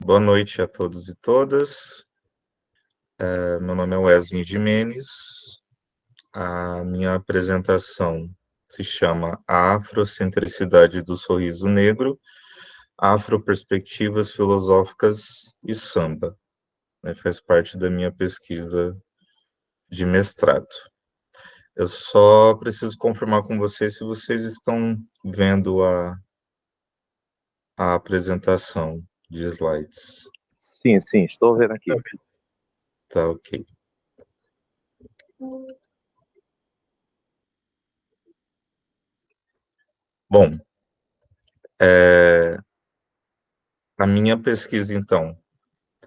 Boa noite a todos e todas. Meu nome é Wesley Gimenez. A minha apresentação se chama A Afrocentricidade do Sorriso Negro, Afroperspectivas Filosóficas e Samba. Faz parte da minha pesquisa de mestrado. Eu só preciso confirmar com vocês se vocês estão vendo a apresentação de slides. Sim, estou vendo aqui. Tá ok. Bom, a minha pesquisa, então,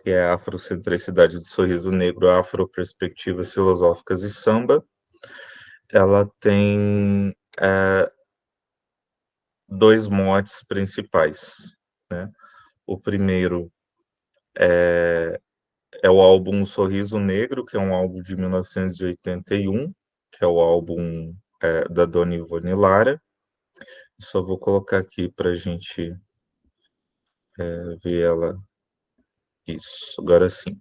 que é a Afrocentricidade do Sorriso Negro, Afroperspectivas Filosóficas e Samba, ela tem dois motes principais, né? O primeiro é o álbum Sorriso Negro, que é um álbum de 1981, que é o álbum da Dona Ivone Lara. Só vou colocar aqui para a gente ver ela. Isso, agora sim.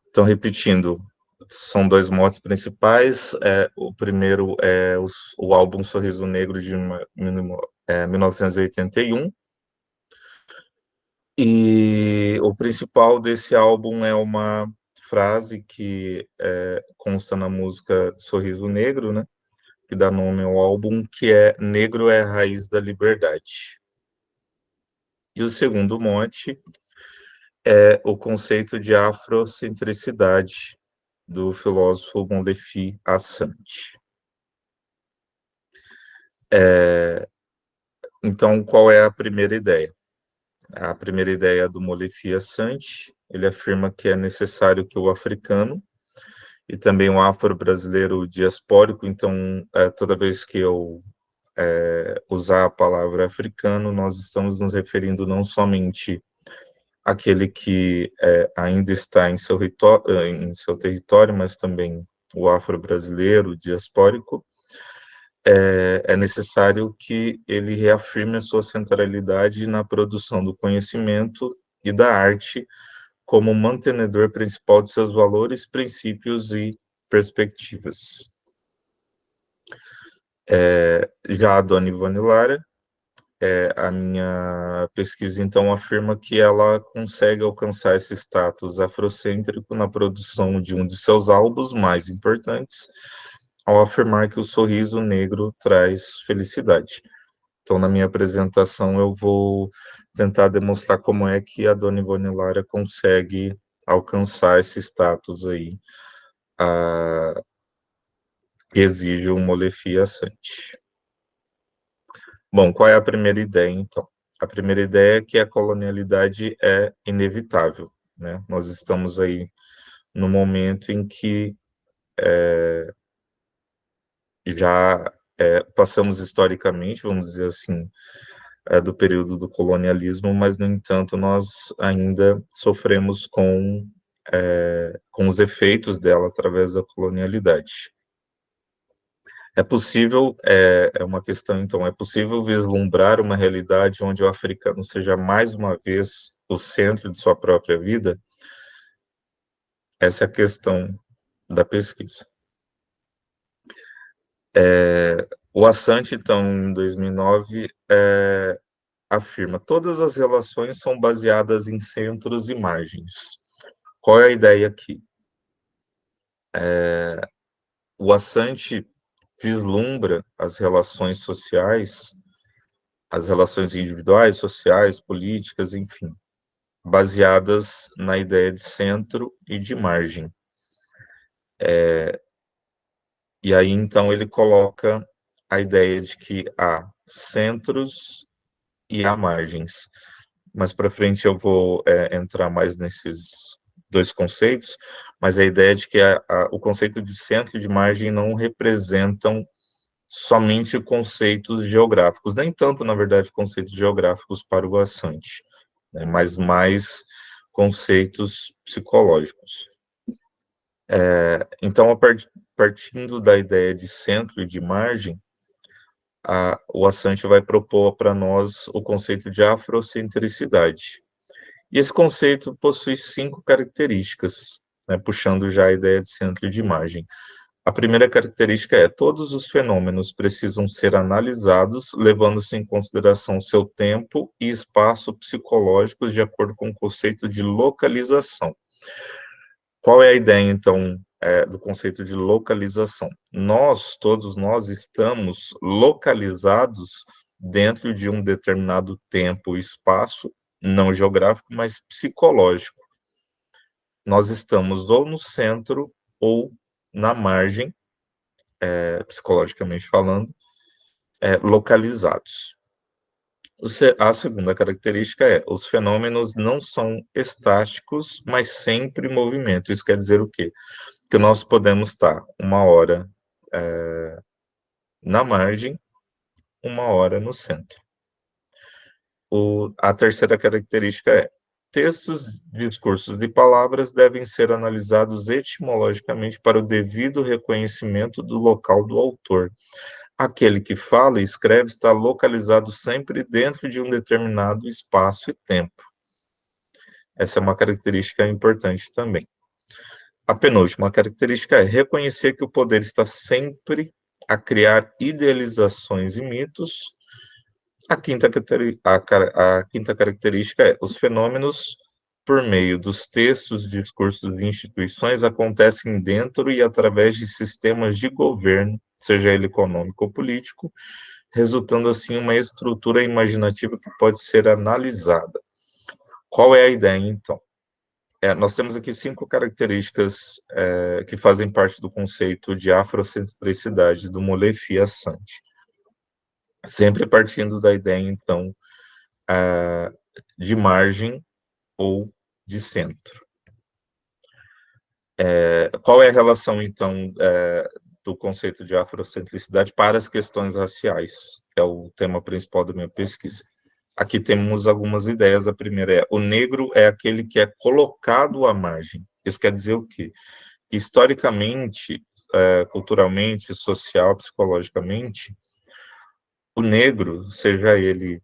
Então, repetindo, são dois motes principais. O primeiro é o álbum Sorriso Negro de 1981. E o principal desse álbum é uma frase que consta na música Sorriso Negro, né? Que dá nome ao álbum, que é "Negro é a raiz da liberdade". E o segundo mote é o conceito de afrocentricidade do filósofo Molefi Assante. Então, qual é a primeira ideia? A primeira ideia do Molefi Assante, ele afirma que é necessário que o africano e também o afro-brasileiro diaspórico, então, toda vez que eu usar a palavra africano, nós estamos nos referindo não somente àquele que ainda está em seu território, mas também o afro-brasileiro, o diaspórico. É necessário que ele reafirme a sua centralidade na produção do conhecimento e da arte como mantenedor principal de seus valores, princípios e perspectivas. Já a Dona Ivone Lara, a minha pesquisa, então, afirma que ela consegue alcançar esse status afrocêntrico na produção de um de seus álbuns mais importantes, ao afirmar que o sorriso negro traz felicidade. Então, na minha apresentação, eu vou tentar demonstrar como é que a Dona Ivone Lara consegue alcançar esse status aí, que exige um Molefi Assante. Bom, qual é a primeira ideia, então? A primeira ideia é que a colonialidade é inevitável, né? Nós estamos aí no momento em que já passamos historicamente, vamos dizer assim, do período do colonialismo, mas, no entanto, nós ainda sofremos com os efeitos dela através da colonialidade. É possível, é uma questão, então, é possível vislumbrar uma realidade onde o africano seja mais uma vez o centro de sua própria vida? Essa é a questão da pesquisa. O Assante, então, em 2009, afirma: todas as relações são baseadas em centros e margens. Qual é a ideia aqui? O Assante vislumbra as relações sociais, as relações individuais, sociais, políticas, enfim, baseadas na ideia de centro e de margem. E aí, então, ele coloca a ideia de que há centros e há margens. Mais para frente eu vou entrar mais nesses dois conceitos, mas a ideia de que o conceito de centro e de margem não representam somente conceitos geográficos, nem tanto, na verdade, conceitos geográficos para o Assante, né, mas mais conceitos psicológicos. Então, partindo da ideia de centro e de margem, o Assange vai propor para nós o conceito de afrocentricidade. E esse conceito possui 5 características, né, puxando já a ideia de centro de imagem. A primeira característica é: todos os fenômenos precisam ser analisados, levando-se em consideração seu tempo e espaço psicológicos de acordo com o conceito de localização. Qual é a ideia, então, do conceito de localização? Todos nós, estamos localizados dentro de um determinado tempo e espaço, não geográfico, mas psicológico. Nós estamos ou no centro ou na margem, psicologicamente falando, localizados. A segunda característica é: os fenômenos não são estáticos, mas sempre em movimento. Isso quer dizer o quê? Que nós podemos estar uma hora na margem, uma hora no centro. A terceira característica é: textos, discursos e palavras devem ser analisados etimologicamente para o devido reconhecimento do local do autor. Aquele que fala e escreve está localizado sempre dentro de um determinado espaço e tempo. Essa é uma característica importante também. A penúltima característica é reconhecer que o poder está sempre a criar idealizações e mitos. A quinta característica é: os fenômenos, por meio dos textos, discursos e instituições, acontecem dentro e através de sistemas de governo, seja ele econômico ou político, resultando assim em uma estrutura imaginativa que pode ser analisada. Qual é a ideia, então? Nós temos aqui 5 características que fazem parte do conceito de afrocentricidade do Molefi Assange. Sempre partindo da ideia, então, de margem ou de centro. Qual é a relação, então, do conceito de afrocentricidade para as questões raciais, que é o tema principal da minha pesquisa? Aqui temos algumas ideias. A primeira é: o negro é aquele que é colocado à margem. Isso quer dizer o quê? Historicamente, culturalmente, social, psicologicamente, o negro, seja ele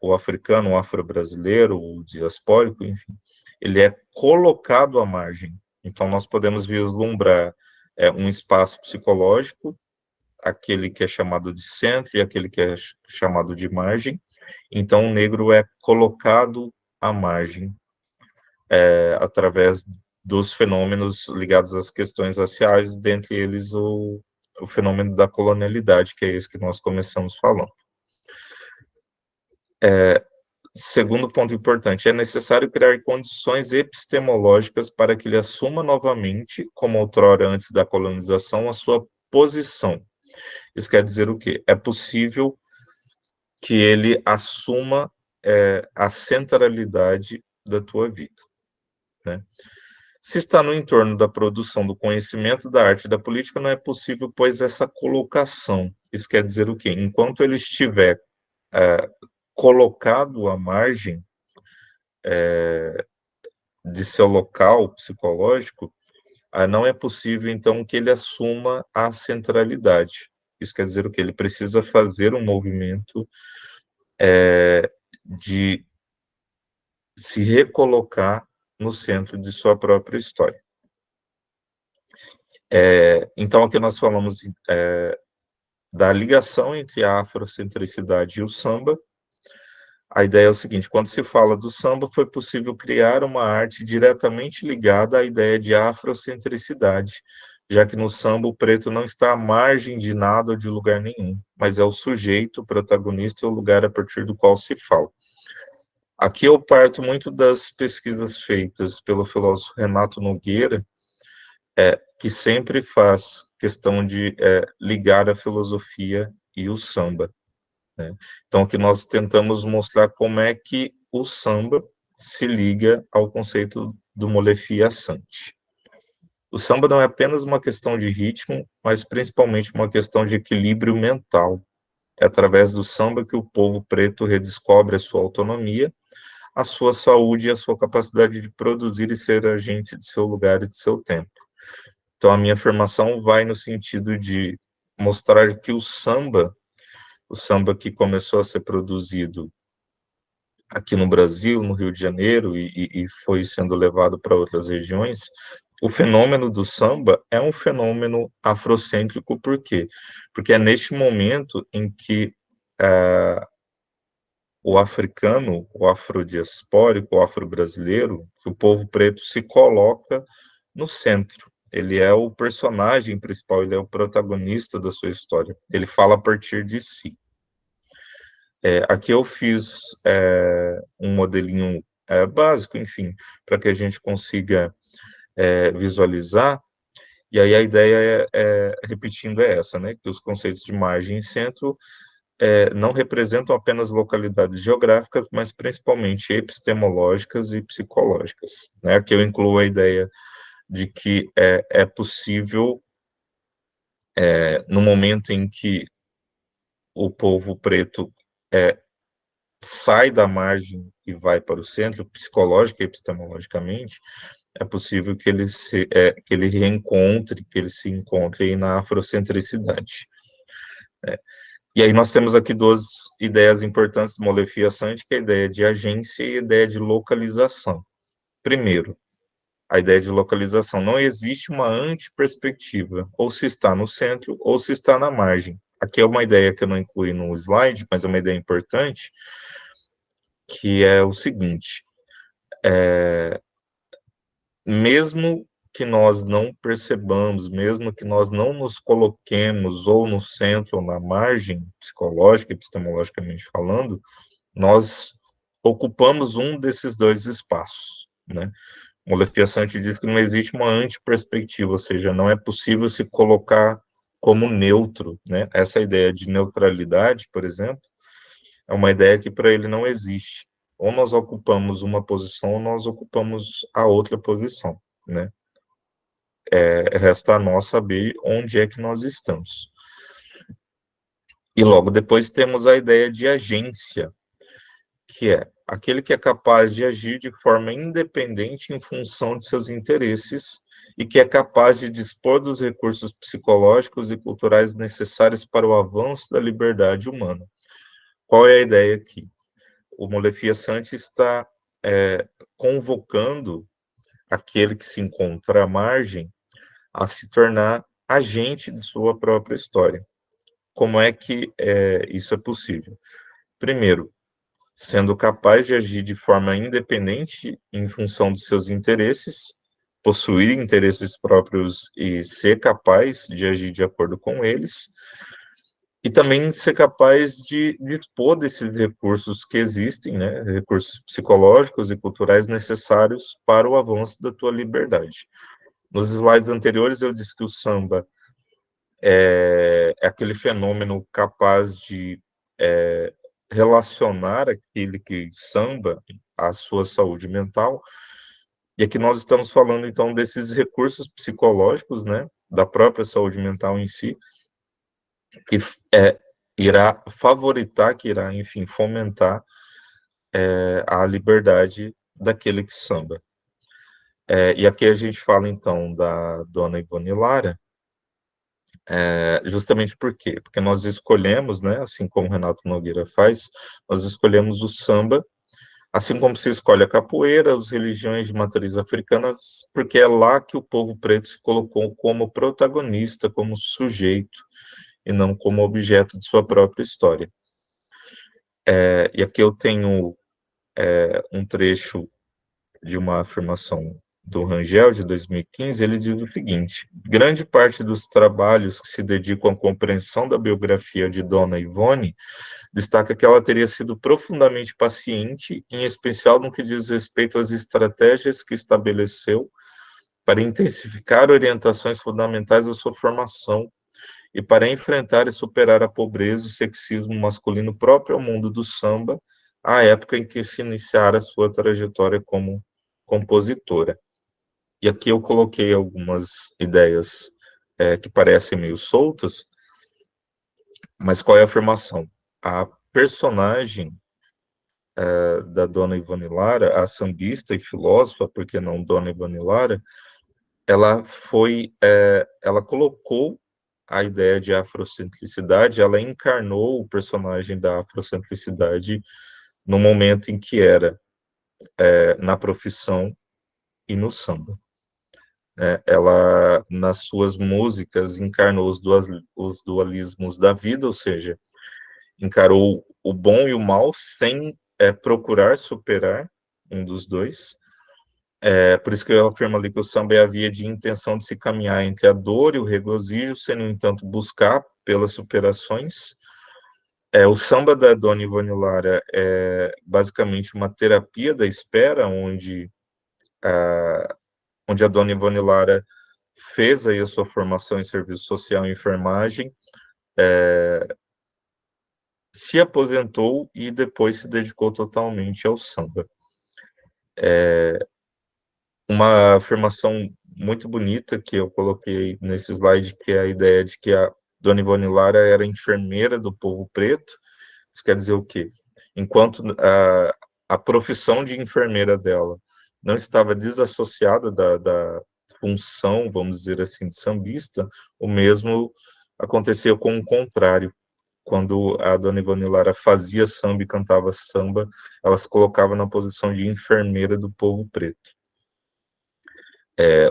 o africano, o afro-brasileiro, o diaspórico, enfim, ele é colocado à margem. Então, nós podemos vislumbrar um espaço psicológico, aquele que é chamado de centro e aquele que é chamado de margem. Então, o negro é colocado à margem através dos fenômenos ligados às questões raciais, dentre eles o fenômeno da colonialidade, que é esse que nós começamos falando. Segundo ponto importante: é necessário criar condições epistemológicas para que ele assuma novamente, como outrora antes da colonização, a sua posição. Isso quer dizer o quê? É possível que ele assuma a centralidade da tua vida, né? Se está no entorno da produção do conhecimento, da arte e da política, não é possível, pois, essa colocação. Isso quer dizer o quê? Enquanto ele estiver colocado à margem de seu local psicológico, não é possível, então, que ele assuma a centralidade. Isso quer dizer o quê? Ele precisa fazer um movimento de se recolocar no centro de sua própria história. Então, aqui nós falamos da ligação entre a afrocentricidade e o samba. A ideia é o seguinte: quando se fala do samba, foi possível criar uma arte diretamente ligada à ideia de afrocentricidade, já que no samba o preto não está à margem de nada ou de lugar nenhum, mas é o sujeito, o protagonista e o lugar a partir do qual se fala. Aqui eu parto muito das pesquisas feitas pelo filósofo Renato Nogueira, que sempre faz questão de ligar a filosofia e o samba, né? Então, aqui nós tentamos mostrar como é que o samba se liga ao conceito do Molefi Assange. O samba não é apenas uma questão de ritmo, mas principalmente uma questão de equilíbrio mental. É através do samba que o povo preto redescobre a sua autonomia, a sua saúde e a sua capacidade de produzir e ser agente de seu lugar e de seu tempo. Então, a minha afirmação vai no sentido de mostrar que o samba o samba que começou a ser produzido aqui no Brasil, no Rio de Janeiro, e foi sendo levado para outras regiões, o fenômeno do samba é um fenômeno afrocêntrico, por quê? Porque é neste momento em que o africano, o afrodiaspórico, o afro-brasileiro, que o povo preto se coloca no centro. Ele é o personagem principal, ele é o protagonista da sua história. Ele fala a partir de si. Aqui eu fiz um modelinho básico, enfim, para que a gente consiga visualizar. E aí a ideia repetindo, é essa, né? Que os conceitos de margem e centro não representam apenas localidades geográficas, mas principalmente epistemológicas e psicológicas. Né? Aqui eu incluo a ideia de que é possível, no momento em que o povo preto sai da margem e vai para o centro, psicológica e epistemologicamente, é possível que que ele reencontre, que ele se encontre aí na afrocentricidade. E aí nós temos aqui duas ideias importantes do Molefi Assange, que é a ideia de agência e a ideia de localização. Primeiro, a ideia de localização. Não existe uma antiperspectiva, ou se está no centro, ou se está na margem. Aqui é uma ideia que eu não incluí no slide, mas é uma ideia importante, que é o seguinte, mesmo que nós não percebamos, mesmo que nós não nos coloquemos ou no centro ou na margem, psicológica e epistemologicamente falando, nós ocupamos um desses dois espaços, né? Molefi Sante diz que não existe uma antiperspectiva, ou seja, não é possível se colocar como neutro, né? Essa ideia de neutralidade, por exemplo, é uma ideia que para ele não existe. Ou nós ocupamos uma posição ou nós ocupamos a outra posição, né? Resta a nós saber onde é que nós estamos. E logo depois temos a ideia de agência, que é aquele que é capaz de agir de forma independente em função de seus interesses e que é capaz de dispor dos recursos psicológicos e culturais necessários para o avanço da liberdade humana. Qual é a ideia aqui? O Molefi Assange está convocando aquele que se encontra à margem a se tornar agente de sua própria história. Como é que isso é possível? Primeiro, sendo capaz de agir de forma independente em função de seus interesses, possuir interesses próprios e ser capaz de agir de acordo com eles, e também ser capaz de dispor desses recursos que existem, né, recursos psicológicos e culturais necessários para o avanço da tua liberdade. Nos slides anteriores eu disse que o samba é aquele fenômeno capaz de relacionar aquele que samba à sua saúde mental, e aqui nós estamos falando, então, desses recursos psicológicos, né, da própria saúde mental em si, que irá favoritar, que irá, enfim, fomentar a liberdade daquele que samba. E aqui a gente fala, então, da dona Ivone Lara, justamente por quê? Porque nós escolhemos, né, assim como o Renato Nogueira faz, nós escolhemos o samba, assim como se escolhe a capoeira, as religiões de matriz africana, porque é lá que o povo preto se colocou como protagonista, como sujeito, e não como objeto de sua própria história. E aqui eu tenho um trecho de uma afirmação do Rangel, de 2015, ele diz o seguinte: grande parte dos trabalhos que se dedicam à compreensão da biografia de Dona Ivone destaca que ela teria sido profundamente paciente, em especial no que diz respeito às estratégias que estabeleceu para intensificar orientações fundamentais da sua formação e para enfrentar e superar a pobreza e o sexismo masculino próprio ao mundo do samba, à época em que se iniciara a sua trajetória como compositora. E aqui eu coloquei algumas ideias que parecem meio soltas, mas qual é a afirmação? A personagem da Dona Ivone Lara, a sambista e filósofa, porque não Dona Ivone Lara, ela colocou a ideia de afrocentricidade, ela encarnou o personagem da afrocentricidade no momento em que era na profissão e no samba. Ela, nas suas músicas, encarnou os dualismos da vida, ou seja, encarou o bom e o mal sem procurar superar um dos dois. Por isso que eu afirmo ali que o samba é a via de intenção de se caminhar entre a dor e o regozijo, sem, no entanto, buscar pelas superações. O samba da Dona Ivone Lara é basicamente uma terapia da espera, onde a Dona Ivone Lara fez aí a sua formação em serviço social e enfermagem, se aposentou e depois se dedicou totalmente ao samba. Uma afirmação muito bonita que eu coloquei nesse slide, que é a ideia de que a Dona Ivone Lara era enfermeira do povo preto. Isso quer dizer o quê? Enquanto a profissão de enfermeira dela não estava desassociada da função, vamos dizer assim, de sambista, o mesmo acontecia com o contrário. Quando a Dona Ivone Lara fazia samba e cantava samba, ela se colocava na posição de enfermeira do povo preto.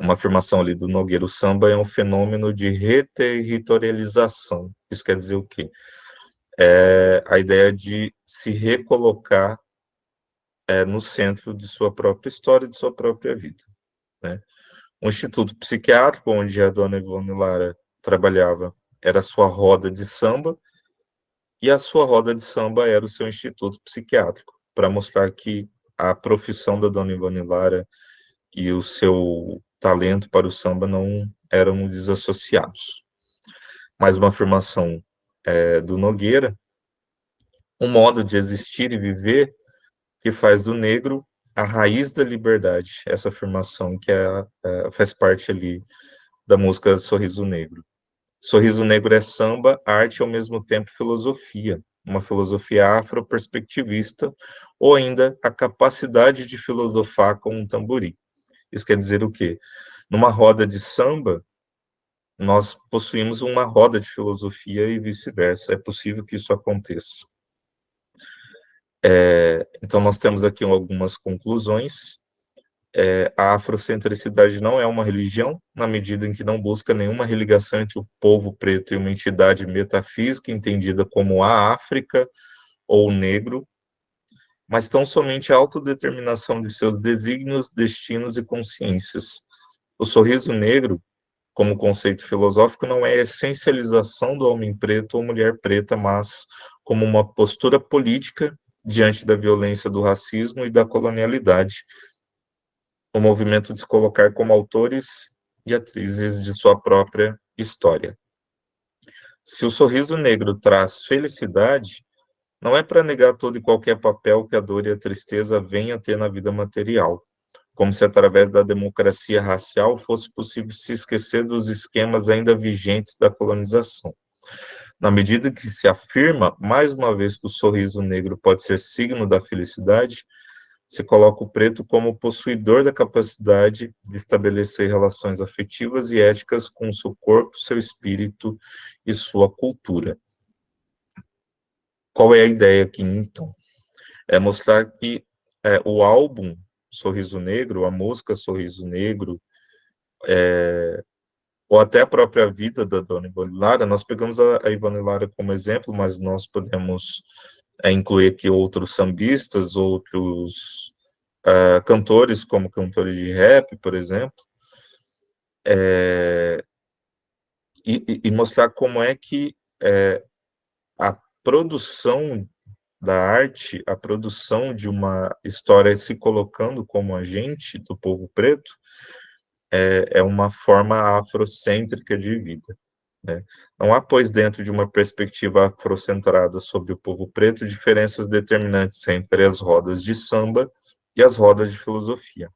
Uma afirmação ali do Nogueira: o samba é um fenômeno de reterritorialização. Isso quer dizer o quê? A ideia de se recolocar no centro de sua própria história e de sua própria vida, né? Um instituto psiquiátrico, onde a Dona Ivone Lara trabalhava, era a sua roda de samba, e a sua roda de samba era o seu instituto psiquiátrico, para mostrar que a profissão da Dona Ivone Lara e o seu talento para o samba não eram desassociados. Mais uma afirmação do Nogueira: um modo de existir e viver que faz do negro a raiz da liberdade. Essa afirmação que faz parte ali da música Sorriso Negro. Sorriso Negro é samba, arte e ao mesmo tempo filosofia, uma filosofia afroperspectivista, ou ainda a capacidade de filosofar com um tamborim. Isso quer dizer o quê? Numa roda de samba, nós possuímos uma roda de filosofia e vice-versa. É possível que isso aconteça. Então, nós temos aqui algumas conclusões. A afrocentricidade não é uma religião, na medida em que não busca nenhuma religação entre o povo preto e uma entidade metafísica entendida como a África ou o negro, mas tão somente a autodeterminação de seus desígnios, destinos e consciências. O sorriso negro, como conceito filosófico, não é a essencialização do homem preto ou mulher preta, mas como uma postura política diante da violência do racismo e da colonialidade, o movimento de se colocar como autores e atrizes de sua própria história. Se o sorriso negro traz felicidade, não é para negar todo e qualquer papel que a dor e a tristeza venham a ter na vida material, como se através da democracia racial fosse possível se esquecer dos esquemas ainda vigentes da colonização. Na medida que se afirma, mais uma vez, que o sorriso negro pode ser signo da felicidade, se coloca o preto como possuidor da capacidade de estabelecer relações afetivas e éticas com seu corpo, seu espírito e sua cultura. Qual é a ideia aqui, então? É mostrar que o álbum Sorriso Negro, a música Sorriso Negro, ou até a própria vida da Dona Ivone Lara, nós pegamos a Ivone Lara como exemplo, mas nós podemos incluir aqui outros sambistas, outros cantores, como cantores de rap, por exemplo, e mostrar como é que a produção da arte, a produção de uma história se colocando como agente do povo preto, é uma forma afrocêntrica de vida, né? Não há, pois, dentro de uma perspectiva afrocentrada sobre o povo preto, diferenças determinantes entre as rodas de samba e as rodas de filosofia.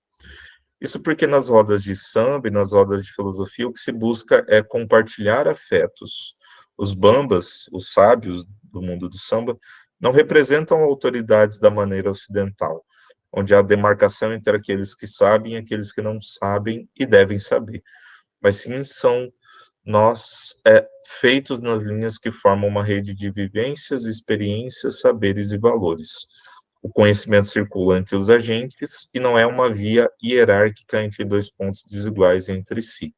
Isso porque nas rodas de samba e nas rodas de filosofia o que se busca é compartilhar afetos. Os bambas, os sábios do mundo do samba, não representam autoridades da maneira ocidental, onde há demarcação entre aqueles que sabem e aqueles que não sabem e devem saber, mas sim são feitos nas linhas que formam uma rede de vivências, experiências, saberes e valores. O conhecimento circula entre os agentes e não é uma via hierárquica entre dois pontos desiguais entre si.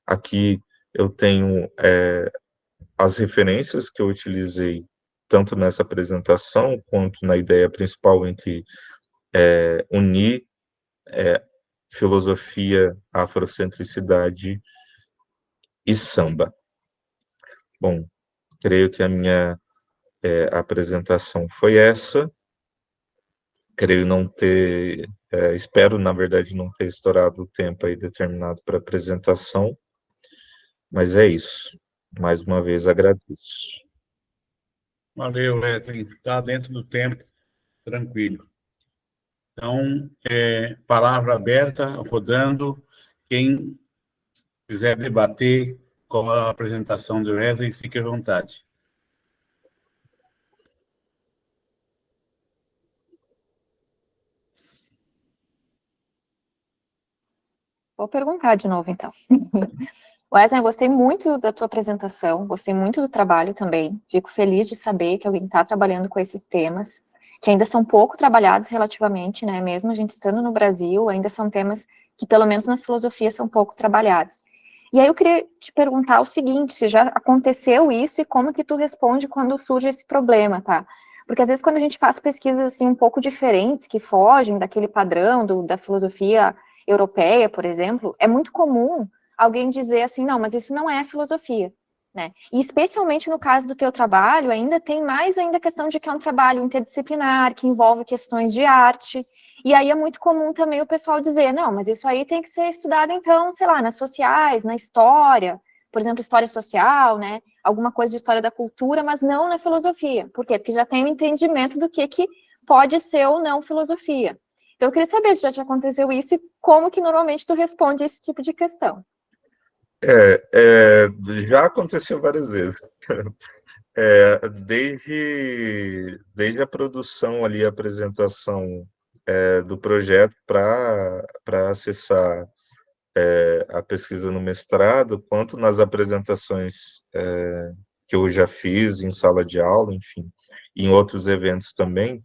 Aqui eu tenho as referências que eu utilizei tanto nessa apresentação quanto na ideia principal entre unir filosofia, afrocentricidade e samba. Bom, creio que a minha apresentação foi essa. Creio não ter, espero, na verdade, não ter estourado o tempo aí determinado para a apresentação, mas é isso. Mais uma vez, agradeço. Valeu, Wesley. Está dentro do tempo, tranquilo. Então, palavra aberta, rodando. Quem quiser debater com a apresentação do Wesley, fique à vontade. Vou perguntar de novo, então. Wesley, eu gostei muito da tua apresentação, gostei muito do trabalho também. Fico feliz de saber que alguém está trabalhando com esses temas, que ainda são pouco trabalhados relativamente, né? Mesmo a gente estando no Brasil, ainda são temas que, pelo menos na filosofia, são pouco trabalhados. E aí eu queria te perguntar o seguinte, se já aconteceu isso e como que tu responde quando surge esse problema, tá? Porque às vezes quando a gente faz pesquisas assim um pouco diferentes, que fogem daquele padrão da filosofia europeia, por exemplo, é muito comum alguém dizer assim, não, mas isso não é filosofia, né? E especialmente no caso do teu trabalho, ainda tem mais ainda a questão de que é um trabalho interdisciplinar, que envolve questões de arte, e aí é muito comum também o pessoal dizer, não, mas isso aí tem que ser estudado então, sei lá, nas sociais, na história, por exemplo, história social, né? Alguma coisa de história da cultura, mas não na filosofia. Por quê? Porque já tem um entendimento do que pode ser ou não filosofia. Então, eu queria saber se já te aconteceu isso e como que normalmente tu responde esse tipo de questão. Já aconteceu várias vezes. Desde a produção ali, a apresentação do projeto para acessar a pesquisa no mestrado, quanto nas apresentações que eu já fiz em sala de aula, enfim, em outros eventos também,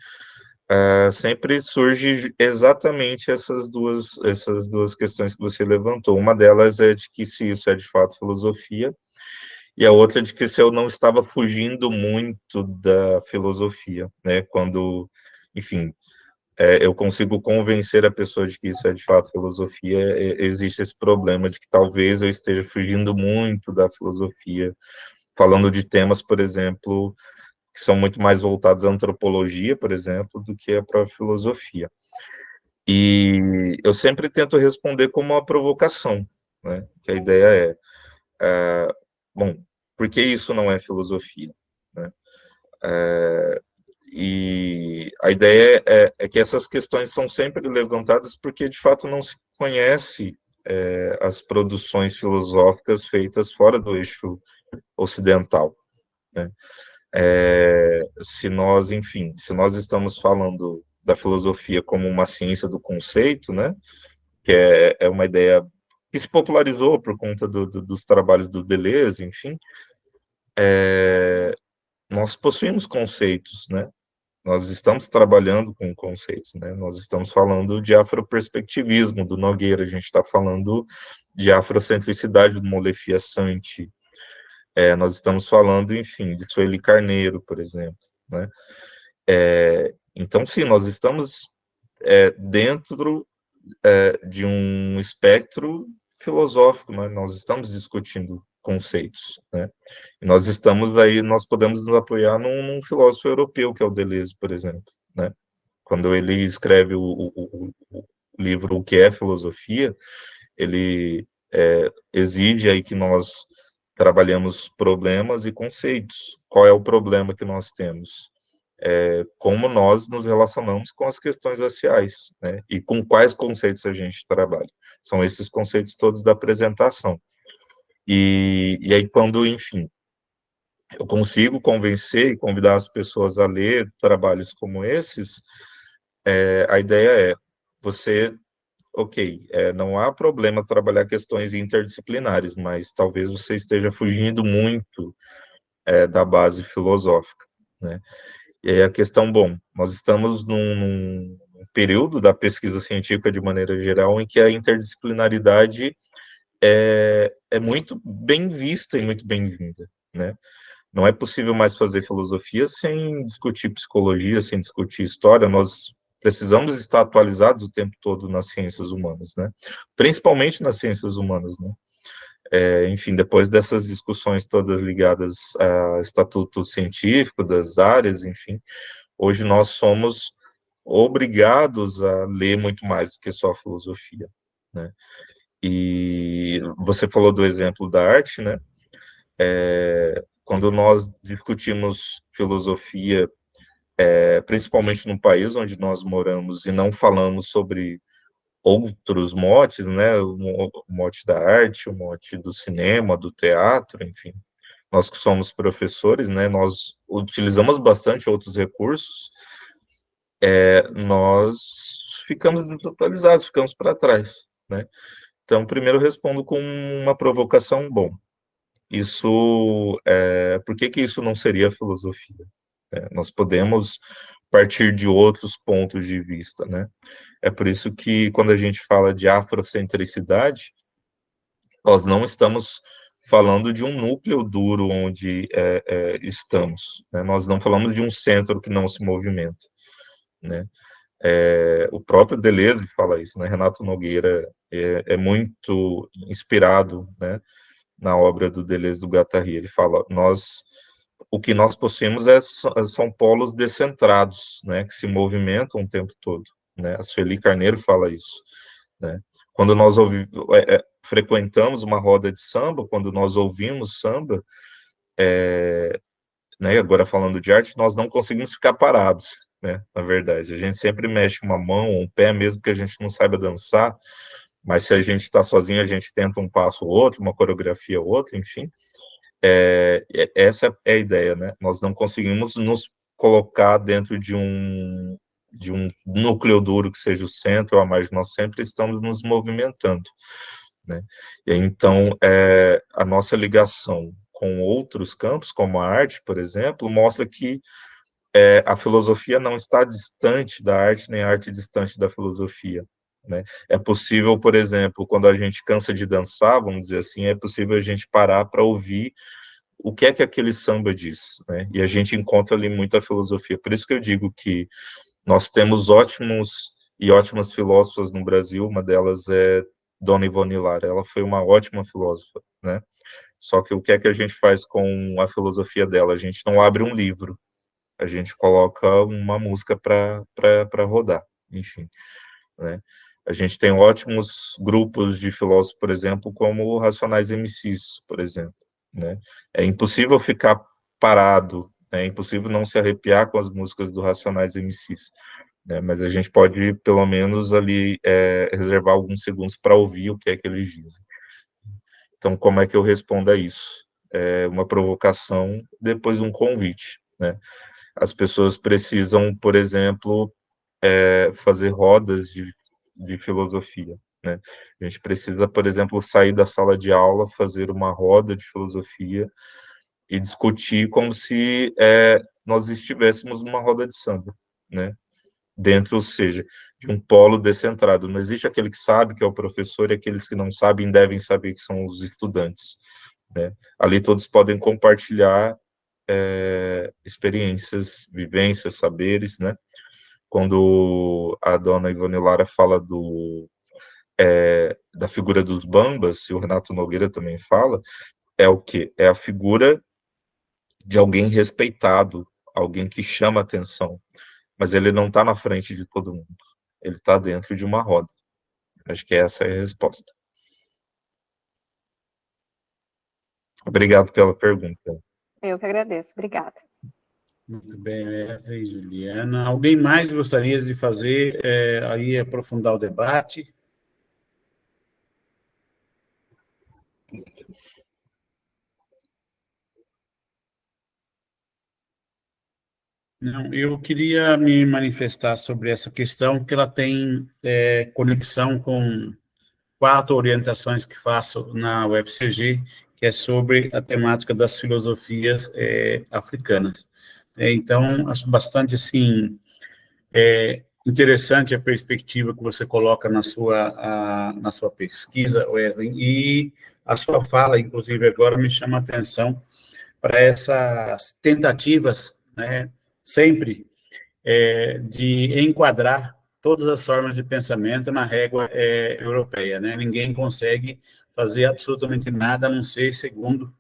sempre surge exatamente essas duas questões que você levantou. Uma delas é de que se isso é de fato filosofia, e a outra de que se eu não estava fugindo muito da filosofia, né? Quando, enfim, eu consigo convencer a pessoa de que isso é de fato filosofia, existe esse problema de que talvez eu esteja fugindo muito da filosofia, falando de temas, por exemplo, que são muito mais voltados à antropologia, por exemplo, do que à própria filosofia. E eu sempre tento responder como uma provocação, né? Que a ideia bom, por que isso não é filosofia, né? E a ideia é que essas questões são sempre levantadas porque, de fato, não se conhece as produções filosóficas feitas fora do eixo ocidental, né? Se nós estamos falando da filosofia como uma ciência do conceito, né, que é uma ideia que se popularizou por conta dos trabalhos do Deleuze, enfim, nós possuímos conceitos, né, nós estamos trabalhando com conceitos, né, nós estamos falando de afroperspectivismo do Nogueira, a gente está falando de afrocentricidade do Molefi Assange, nós estamos falando, enfim, de Sueli Carneiro, por exemplo, né? Então, sim, nós estamos dentro de um espectro filosófico, né? Nós estamos discutindo conceitos, né? E nós podemos nos apoiar num filósofo europeu, que é o Deleuze, por exemplo, né? Quando ele escreve o livro O que é Filosofia, ele exige aí que nós trabalhamos problemas e conceitos. Qual é o problema que nós temos? Como nós nos relacionamos com as questões raciais, né? E com quais conceitos a gente trabalha. São esses conceitos todos da apresentação. E aí, quando, enfim, eu consigo convencer e convidar as pessoas a ler trabalhos como esses, a ideia é você ok, não há problema trabalhar questões interdisciplinares, mas talvez você esteja fugindo muito da base filosófica, né? E aí a questão, bom, nós estamos num período da pesquisa científica de maneira geral em que a interdisciplinaridade é muito bem vista e muito bem-vinda, né? Não é possível mais fazer filosofia sem discutir psicologia, sem discutir história. Nós precisamos estar atualizados o tempo todo nas ciências humanas, né? Principalmente nas ciências humanas, né? Enfim, depois dessas discussões todas ligadas a estatuto científico das áreas, enfim, hoje nós somos obrigados a ler muito mais do que só filosofia, né? E você falou do exemplo da arte, né? Quando nós discutimos filosofia, principalmente no país onde nós moramos, e não falamos sobre outros motes, né? O mote da arte, o mote do cinema, do teatro, enfim. Nós que somos professores, né? Nós utilizamos bastante outros recursos, nós ficamos desatualizados, ficamos para trás, né? Então, primeiro eu respondo com uma provocação, bom, por que que isso não seria filosofia? Nós podemos partir de outros pontos de vista, né? É por isso que quando a gente fala de afrocentricidade, nós não estamos falando de um núcleo duro onde estamos, né? Nós não falamos de um centro que não se movimenta, né? O próprio Deleuze fala isso, né? Renato Nogueira é muito inspirado, né, na obra do Deleuze do Guattari. Ele fala, o que nós possuímos são polos descentrados, né, que se movimentam o tempo todo, né? A Sueli Carneiro fala isso, né? Quando nós frequentamos uma roda de samba, quando nós ouvimos samba, né, agora falando de arte, nós não conseguimos ficar parados, né, na verdade. A gente sempre mexe uma mão ou um pé, mesmo que a gente não saiba dançar, mas se a gente está sozinho, a gente tenta um passo ou outro, uma coreografia ou outra, enfim. Essa é a ideia, né? Nós não conseguimos nos colocar dentro de um núcleo duro que seja o centro ou a margem, nós sempre estamos nos movimentando, né? E então, a nossa ligação com outros campos, como a arte, por exemplo, mostra que a filosofia não está distante da arte, nem a arte distante da filosofia, né? É possível, por exemplo, quando a gente cansa de dançar, vamos dizer assim, é possível a gente parar para ouvir o que é que aquele samba diz, né? E a gente encontra ali muita filosofia. Por isso que eu digo que nós temos ótimos e ótimas filósofas no Brasil, uma delas é Dona Ivone Lara, ela foi uma ótima filósofa, né? Só que o que é que a gente faz com a filosofia dela? A gente não abre um livro, a gente coloca uma música para rodar, enfim, né? A gente tem ótimos grupos de filósofos, por exemplo, como o Racionais MCs, por exemplo, né? É impossível ficar parado, né? É impossível não se arrepiar com as músicas do Racionais MCs, né? Mas a gente pode, pelo menos, ali reservar alguns segundos para ouvir o que é que eles dizem. Então, como é que eu respondo a isso? Uma provocação, depois um convite, né? As pessoas precisam, por exemplo, fazer rodas de filosofia, né? A gente precisa, por exemplo, sair da sala de aula, fazer uma roda de filosofia e discutir como se nós estivéssemos numa roda de samba, né? Dentro, ou seja, de um polo descentrado. Não existe aquele que sabe, que é o professor, e aqueles que não sabem devem saber, que são os estudantes, né? Ali todos podem compartilhar experiências, vivências, saberes, né? Quando a dona Ivone Lara fala da figura dos bambas, e o Renato Nogueira também fala, é o quê? É a figura de alguém respeitado, alguém que chama atenção, mas ele não está na frente de todo mundo, ele está dentro de uma roda. Acho que essa é a resposta. Obrigado pela pergunta. Eu que agradeço, obrigada. Muito bem, Wesley, Juliana. Alguém mais gostaria de fazer, aí aprofundar o debate? Não, eu queria me manifestar sobre essa questão, porque ela tem conexão com 4 orientações que faço na UFCG, que é sobre a temática das filosofias africanas. Então, acho bastante, assim, interessante a perspectiva que você coloca na sua pesquisa, Wesley, e a sua fala, inclusive, agora me chama a atenção para essas tentativas, né, sempre, de enquadrar todas as formas de pensamento na régua europeia, né? Ninguém consegue fazer absolutamente nada a não ser segundo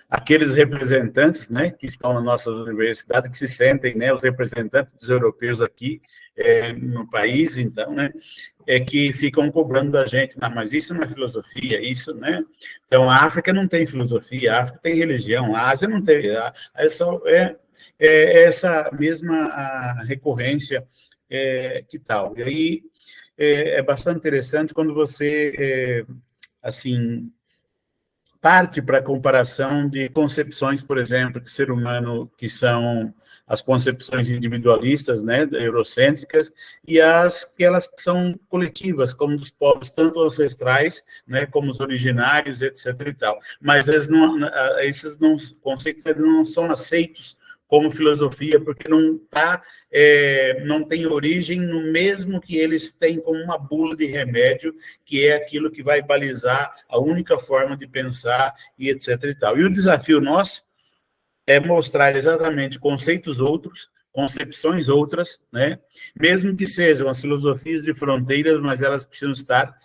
aqueles representantes, né, que estão nas nossas universidades, que se sentem, né, os representantes dos europeus aqui no país, então, né, que ficam cobrando da gente, não, mas isso não é filosofia, isso, né? Então, a África não tem filosofia, a África tem religião, a Ásia não tem, essa mesma a recorrência que tal. E aí é bastante interessante quando você, assim, parte para a comparação de concepções, por exemplo, de ser humano, que são as concepções individualistas, né, eurocêntricas, e as que elas são coletivas, como dos povos, tanto ancestrais, né, como os originários, etc. e tal. Mas esses conceitos não são aceitos como filosofia, porque não tem origem no mesmo que eles têm como uma bula de remédio, que é aquilo que vai balizar a única forma de pensar, e etc. e tal. E o desafio nosso é mostrar exatamente conceitos outros, concepções outras, né? Mesmo que sejam as filosofias de fronteiras, mas elas precisam estar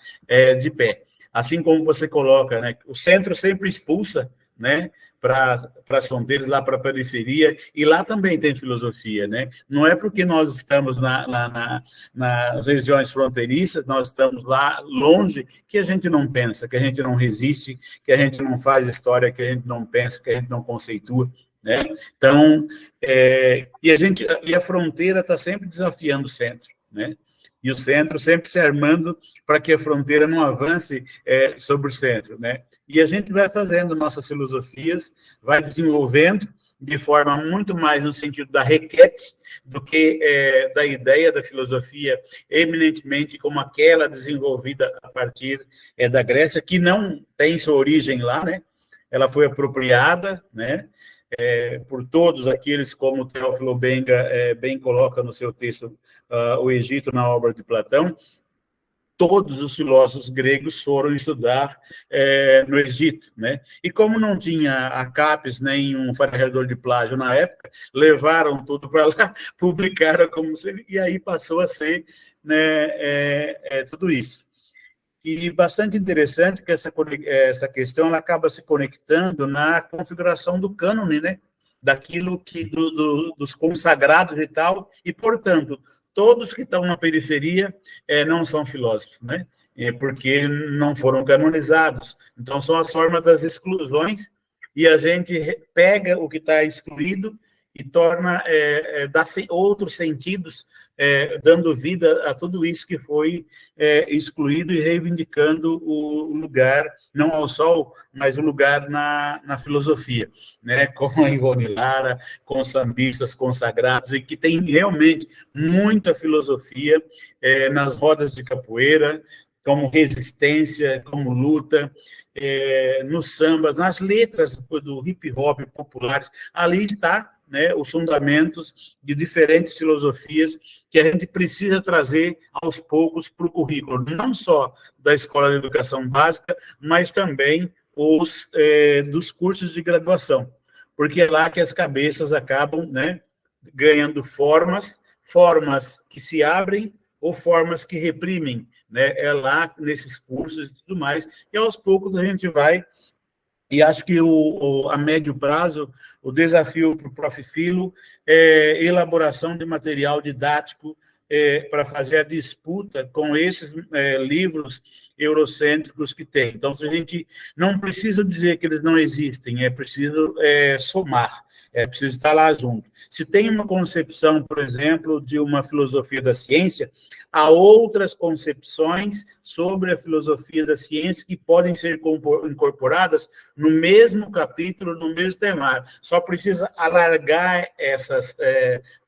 de pé. Assim como você coloca, né? O centro sempre expulsa, né, para as fronteiras, lá para a periferia, e lá também tem filosofia, né? Não é porque nós estamos nas regiões fronteiriças, nós estamos lá longe, que a gente não pensa, que a gente não resiste, que a gente não faz história, que a gente não pensa, que a gente não conceitua, né? Então, e a fronteira está sempre desafiando o centro, né? E o centro sempre se armando para que a fronteira não avance sobre o centro, né? E a gente vai fazendo nossas filosofias, vai desenvolvendo de forma muito mais no sentido da requete do que da ideia da filosofia eminentemente como aquela desenvolvida a partir da Grécia, que não tem sua origem lá, né? Ela foi apropriada, né, por todos aqueles, como o Teófilo Benga bem coloca no seu texto, O Egito na obra de Platão. Todos os filósofos gregos foram estudar no Egito, né? E como não tinha a CAPES nem um varredor de plágio na época, levaram tudo para lá, publicaram como se... E aí passou a ser, né, tudo isso. E bastante interessante que essa questão ela acaba se conectando na configuração do cânone, né? Daquilo que dos consagrados e tal, e, portanto, todos que estão na periferia não são filósofos, né? Porque não foram canonizados. Então, são as formas das exclusões, e a gente pega o que está excluído e torna, dá outros sentidos, dando vida a tudo isso que foi excluído e reivindicando o lugar, não ao sol, mas o lugar na filosofia, né? Com a Ivone Lara, com os sambistas consagrados, e que tem realmente muita filosofia nas rodas de capoeira, como resistência, como luta, nos sambas, nas letras do hip-hop populares, ali está, né, os fundamentos de diferentes filosofias que a gente precisa trazer aos poucos para o currículo, não só da Escola de Educação Básica, mas também dos cursos de graduação, porque é lá que as cabeças acabam, né, ganhando formas que se abrem ou formas que reprimem, né? É lá nesses cursos e tudo mais, e aos poucos a gente vai. E acho que a médio prazo, o desafio para o Prof. Filo é elaboração de material didático para fazer a disputa com esses livros eurocêntricos que tem. Então, a gente não precisa dizer que eles não existem, é preciso somar. é preciso estar lá junto. Se tem uma concepção, por exemplo, de uma filosofia da ciência, há outras concepções sobre a filosofia da ciência que podem ser incorporadas no mesmo capítulo, no mesmo temário. Só precisa alargar essas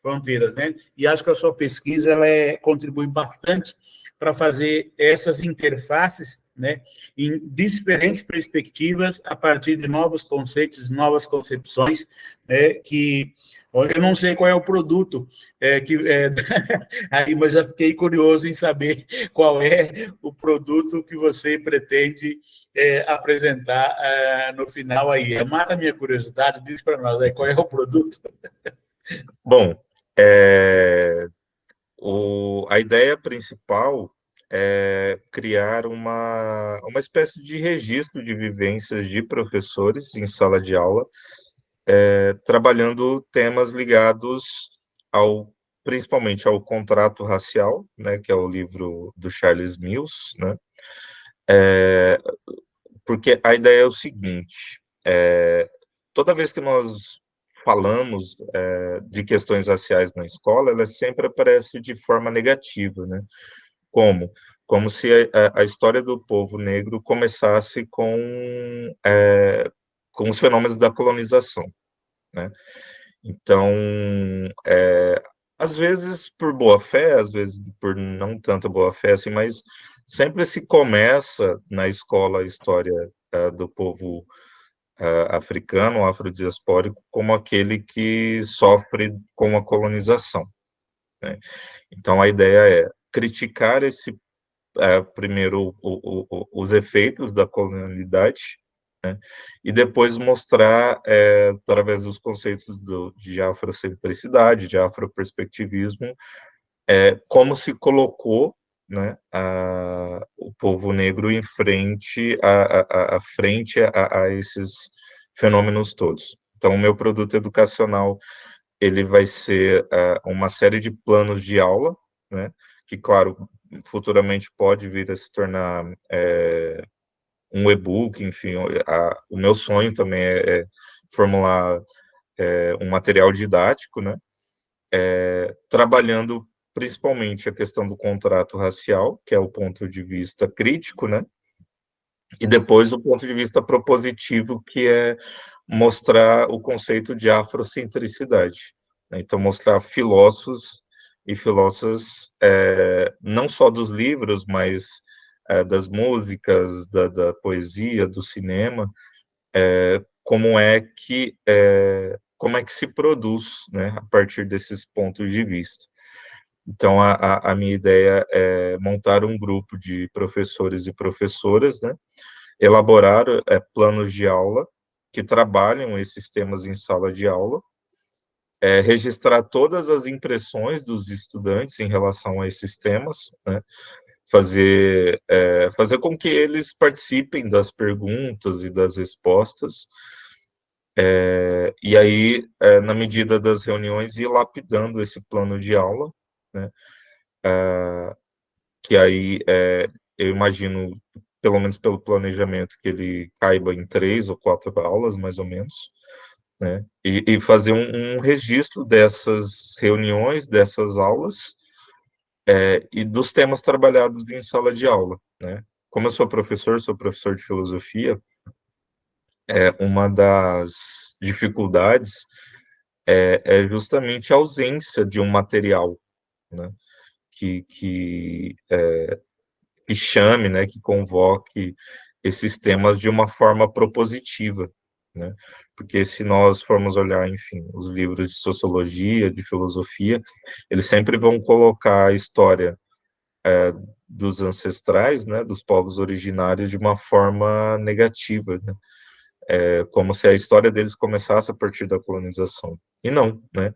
fronteiras, né? E acho que a sua pesquisa ela contribui bastante para fazer essas interfaces, né, em diferentes perspectivas, a partir de novos conceitos, novas concepções, né, que eu não sei qual é o produto, aí, mas já fiquei curioso em saber qual é o produto que você pretende apresentar no final aí. Mata a minha curiosidade, diz para nós aí qual é o produto. Bom, a ideia principal é criar uma espécie de registro de vivências de professores em sala de aula, trabalhando temas ligados principalmente ao contrato racial, né, que é o livro do Charles Mills, né, porque a ideia é o seguinte, toda vez que nós falamos de questões raciais na escola, ela sempre aparece de forma negativa, né? Como se a história do povo negro começasse com os fenômenos da colonização, né? Então, às vezes por boa fé, às vezes por não tanta boa fé, assim, mas sempre se começa na escola a história do povo africano, afrodiaspórico, como aquele que sofre com a colonização, né? Então, a ideia é criticar primeiro os efeitos da colonialidade, né, e depois mostrar, através dos conceitos de afrocentricidade, de afroperspectivismo, como se colocou, né, o povo negro em frente a esses fenômenos todos. Então, o meu produto educacional ele vai ser uma série de planos de aula, né, que, claro, futuramente pode vir a se tornar um e-book, enfim, o meu sonho também é formular um material didático, né, trabalhando principalmente a questão do contrato racial, que é o ponto de vista crítico, né, e depois o ponto de vista propositivo, que é mostrar o conceito de afrocentricidade, né? Então, mostrar filósofos e filósofas, não só dos livros, mas das músicas, da poesia, do cinema, como é que se produz, né, a partir desses pontos de vista. Então, a minha ideia é montar um grupo de professores e professoras, né, elaborar planos de aula que trabalham esses temas em sala de aula, registrar todas as impressões dos estudantes em relação a esses temas, né, fazer com que eles participem das perguntas e das respostas, e aí, na medida das reuniões, ir lapidando esse plano de aula, né, que aí eu imagino, pelo menos pelo planejamento, que ele caiba em 3 ou 4 aulas, mais ou menos, né, e fazer um registro dessas reuniões, dessas aulas, e dos temas trabalhados em sala de aula, né. Como eu sou professor de filosofia, uma das dificuldades é justamente a ausência de um material, né, que chame, né, que convoque esses temas de uma forma propositiva, né, porque se nós formos olhar, enfim, os livros de sociologia, de filosofia, eles sempre vão colocar a história dos ancestrais, né, dos povos originários de uma forma negativa, né, como se a história deles começasse a partir da colonização. E não, né,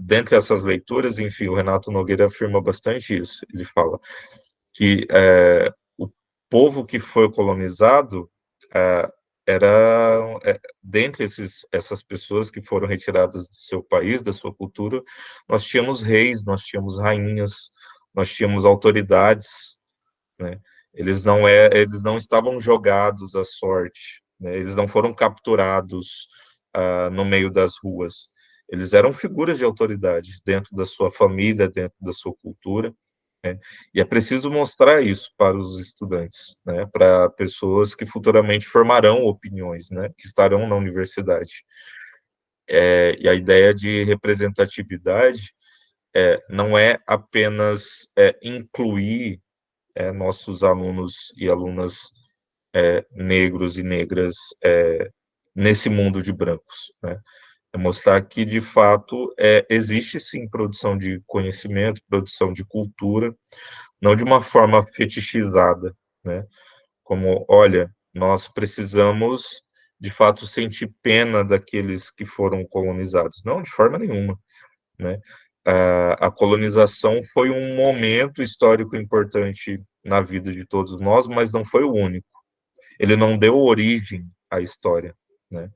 dentre essas leituras, enfim, o Renato Nogueira afirma bastante isso. Ele fala que o povo que foi colonizado era, dentre essas pessoas que foram retiradas do seu país, da sua cultura, nós tínhamos reis, nós tínhamos rainhas, nós tínhamos autoridades, né? Eles não estavam jogados à sorte, né? Eles não foram capturados no meio das ruas. Eles eram figuras de autoridade dentro da sua família, dentro da sua cultura, né? E é preciso mostrar isso para os estudantes, né? Para pessoas que futuramente formarão opiniões, né? Que estarão na universidade. E a ideia de representatividade não é apenas incluir nossos alunos e alunas negros e negras nesse mundo de brancos, né? É mostrar que, de fato, existe sim produção de conhecimento, produção de cultura, não de uma forma fetichizada, né? Como, olha, nós precisamos, de fato, sentir pena daqueles que foram colonizados. Não, de forma nenhuma, né? A colonização foi um momento histórico importante na vida de todos nós, mas não foi o único. Ele não deu origem à história, né?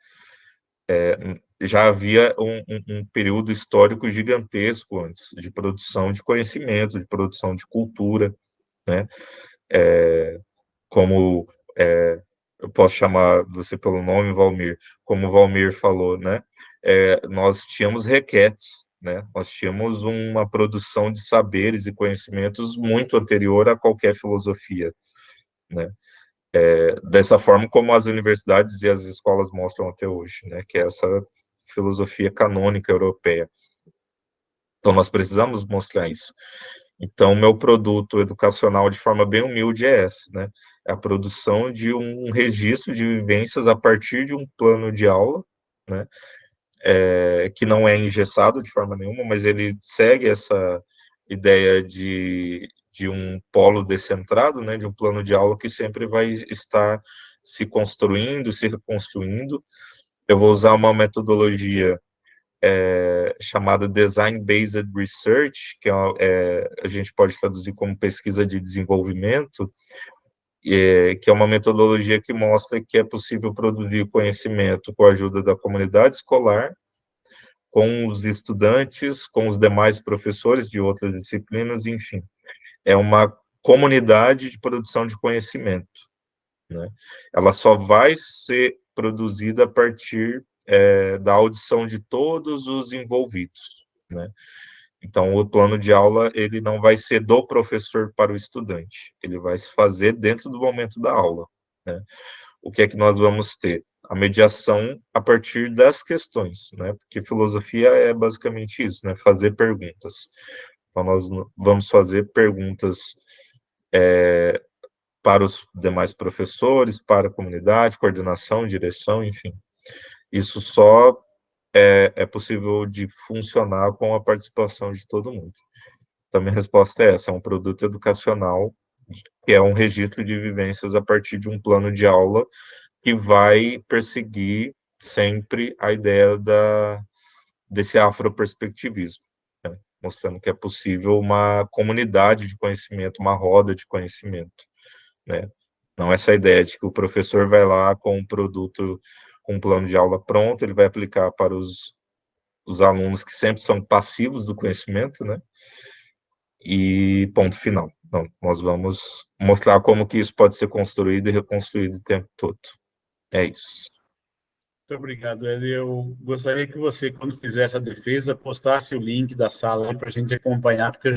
Já havia um período histórico gigantesco antes, de produção de conhecimento, de produção de cultura, né? Como eu posso chamar você pelo nome, Valmir, como o Valmir falou, né? Nós tínhamos requetes, né? Nós tínhamos uma produção de saberes e conhecimentos muito anterior a qualquer filosofia, né? Dessa forma como as universidades e as escolas mostram até hoje, né? Que é essa filosofia canônica europeia. Então, nós precisamos mostrar isso. Então, meu produto educacional, de forma bem humilde, é essa, né? É a produção de um registro de vivências a partir de um plano de aula, né? Que não é engessado de forma nenhuma, mas ele segue essa ideia de um polo descentrado, né? De um plano de aula que sempre vai estar se construindo, se reconstruindo. Eu vou usar uma metodologia chamada Design-Based Research, que a gente pode traduzir como pesquisa de desenvolvimento, que é uma metodologia que mostra que é possível produzir conhecimento com a ajuda da comunidade escolar, com os estudantes, com os demais professores de outras disciplinas, enfim. É uma comunidade de produção de conhecimento, né? Ela só vai ser produzida a partir da audição de todos os envolvidos, né? Então, o plano de aula, ele não vai ser do professor para o estudante, ele vai se fazer dentro do momento da aula, né? O que é que nós vamos ter? A mediação a partir das questões, né? Porque filosofia é basicamente isso, né? Fazer perguntas. Então, nós vamos fazer perguntas para os demais professores, para a comunidade, coordenação, direção, enfim. Isso só é possível de funcionar com a participação de todo mundo. Então, minha resposta é essa, é um produto educacional, que é um registro de vivências a partir de um plano de aula que vai perseguir sempre a ideia desse afroperspectivismo, né? Mostrando que é possível uma comunidade de conhecimento, uma roda de conhecimento, né? Não essa ideia de que o professor vai lá com um produto, com um plano de aula pronto, ele vai aplicar para os alunos que sempre são passivos do conhecimento, né? E ponto final. Não, nós vamos mostrar como que isso pode ser construído e reconstruído o tempo todo. É isso. Muito obrigado, Eli. Eu gostaria que você, quando fizesse a defesa, postasse o link da sala para a gente acompanhar, porque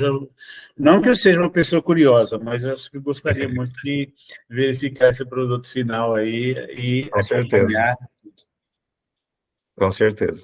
não que eu seja uma pessoa curiosa, mas acho que eu gostaria muito de verificar esse produto final aí e Com acompanhar. certeza. Com certeza.